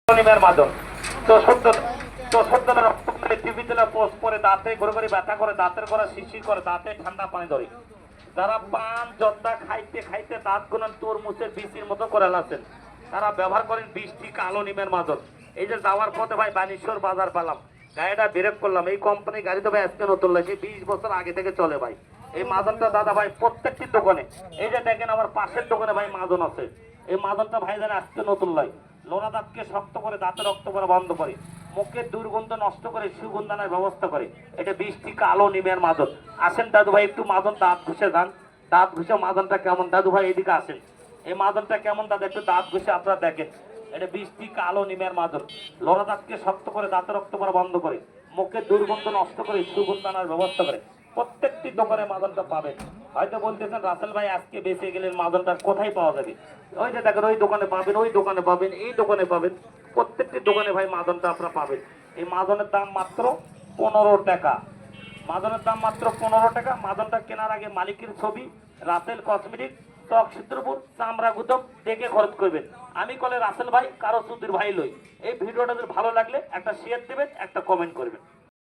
নিমের মাদন তো সত্য তো সত্য টিভিতে পোস্ট করে দাঁতে ঘুরে ঘুরে ব্যথা করে দাঁতের করে শিশির করে দাঁতে ঠান্ডা পানি ধরে যারা পান জর্দা খাইতে খাইতে দাঁত গুলো তরমুজের বিচির মতো করে লাছেন তারা ব্যবহার করেন 20টি কালো নিমের মাদন। এই যে যাওয়ার পথে ভাই বানেশ্বর বাজার পেলাম, গাড়িটা ব্রেক করলাম, এই কোম্পানি গাড়ি তো ভাই আজকে নতুন লাগছে, 20 বছর আগে থেকে চলে ভাই এই মাদনটা দাদা ভাই প্রত্যেকটি দোকানে। এই যে দেখেন আমার পাশের দোকানে ভাই মাদন আছে, এই মাদনটা ভাই জানে আজকে নতুন লাই, লোনা দাঁতকে শক্ত করে দাঁতে রক্ত করা বন্ধ করে, মুখের দুর্গন্ধ নষ্ট করে সুগন্ধ আনার ব্যবস্থা করে। এটা 20টি কালো নিমের মাদন। আসেন দাদু ভাই একটু মাদন দাঁত ঘুষে যান, দাঁত ঘুষে মাদনটা কেমন দাদু ভাই এদিকে আসেন, এই মাদনটা কেমন দাদা একটু দাঁত ঘুষে আপনারা দেখেন। এটা 20টি কালো নিমের মাদন, লোনা দাঁতকে শক্ত করে দাঁতে রক্ত করা বন্ধ করে, মুখের দুর্গন্ধ নষ্ট করে সুগন্ধ আনার ব্যবস্থা করে। প্রত্যেকটি দোকানে মাদনটা পাবেন। হয়তো বলতেছেন রাসেল ভাই আজকে বেঁচে গেলেন মাদনটা কোথায় পাওয়া যাবে? ওই যে দেখেন ওই দোকানে পাবেন, ওই দোকানে পাবেন, এই দোকানে পাবেন, প্রত্যেকটি দোকানে ভাই মাদনটা আপনারা পাবেন। এই মাদনের দাম মাত্র 15 টাকা, মাদনের দাম মাত্র 15 টাকা। মাদনটা কেনার আগে মালিকের ছবি, রাসেল কসমেটিক, ত্বক চিত্রপুর, চামড়া গুদম দেখে খরচ করবেন। আমি কলে রাসেল ভাই কারো সুধীর ভাই লই। এই ভিডিওটা যদি ভালো লাগলে একটা শেয়ার দেবেন, একটা কমেন্ট করবেন।